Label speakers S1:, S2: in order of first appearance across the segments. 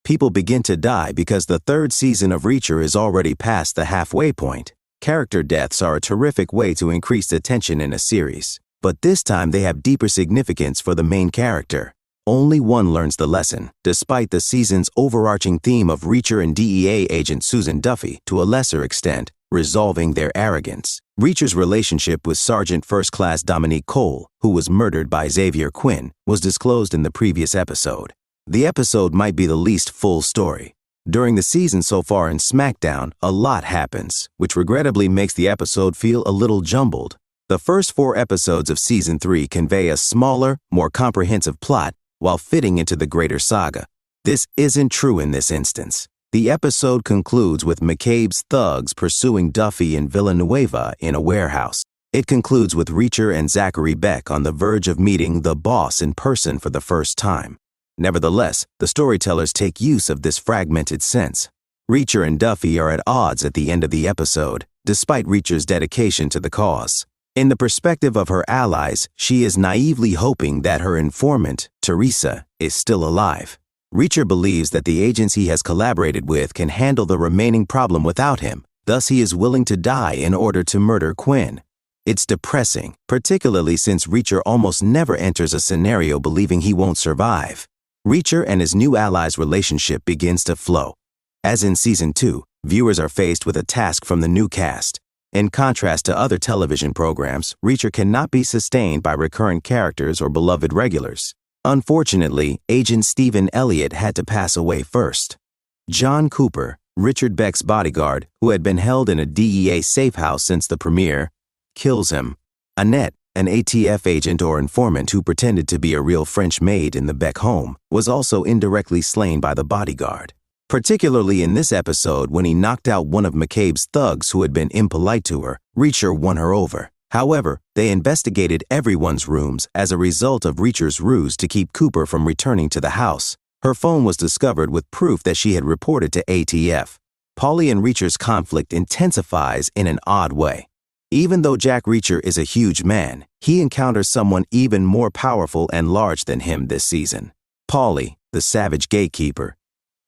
S1: people begin to die because the third season of Reacher is already past the halfway point. Character deaths are a terrific way to increase the tension in a series, but this time they have deeper significance for the main character. Only one learns the lesson, despite the season's overarching theme of Reacher and DEA agent Susan Duffy, to a lesser extent, resolving their arrogance. Reacher's relationship with Sergeant First Class Dominique Cole, who was murdered by Xavier Quinn, was disclosed in the previous episode. The episode might be the least full story. During the season so far in SmackDown, a lot happens, which regrettably makes the episode feel a little jumbled. The first 4 episodes of Season 3 convey a smaller, more comprehensive plot while fitting into the greater saga. This isn't true in this instance. The episode concludes with McCabe's thugs pursuing Duffy and Villanueva in a warehouse. It concludes with Reacher and Zachary Beck on the verge of meeting the boss in person for the first time. Nevertheless, the storytellers take use of this fragmented sense. Reacher and Duffy are at odds at the end of the episode, despite Reacher's dedication to the cause. In the perspective of her allies, she is naively hoping that her informant, Teresa, is still alive. Reacher believes that the agents he has collaborated with can handle the remaining problem without him, thus he is willing to die in order to murder Quinn. It's depressing, particularly since Reacher almost never enters a scenario believing he won't survive. Reacher and his new allies' relationship begins to flow. As in Season 2, viewers are faced with a task from the new cast. In contrast to other television programs, Reacher cannot be sustained by recurrent characters or beloved regulars. Unfortunately, Agent Stephen Elliott had to pass away first. John Cooper, Richard Beck's bodyguard, who had been held in a DEA safe house since the premiere, kills him. Annette, an ATF agent or informant who pretended to be a real French maid in the Beck home, was also indirectly slain by the bodyguard. Particularly in this episode when he knocked out one of McCabe's thugs who had been impolite to her, Reacher won her over. However, they investigated everyone's rooms as a result of Reacher's ruse to keep Cooper from returning to the house. Her phone was discovered with proof that she had reported to ATF. Paulie and Reacher's conflict intensifies in an odd way. Even though Jack Reacher is a huge man, he encounters someone even more powerful and large than him this season. Paulie, the savage gatekeeper,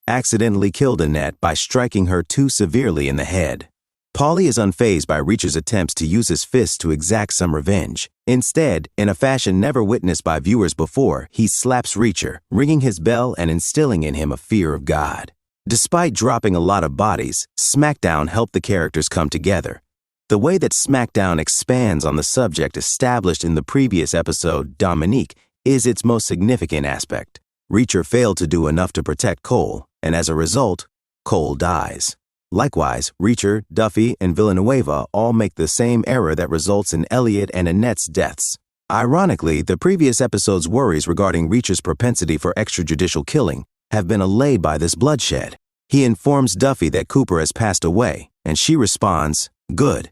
S1: accidentally killed Annette by striking her too severely in the head. Paulie is unfazed by Reacher's attempts to use his fists to exact some revenge. Instead, in a fashion never witnessed by viewers before, he slaps Reacher, ringing his bell and instilling in him a fear of God. Despite dropping a lot of bodies, SmackDown helped the characters come together. The way that SmackDown expands on the subject established in the previous episode, Dominique, is its most significant aspect. Reacher failed to do enough to protect Cole, and as a result, Cole dies. Likewise, Reacher, Duffy, and Villanueva all make the same error that results in Elliot and Annette's deaths. Ironically, the previous episode's worries regarding Reacher's propensity for extrajudicial killing have been allayed by this bloodshed. He informs Duffy that Cooper has passed away, and she responds, "Good."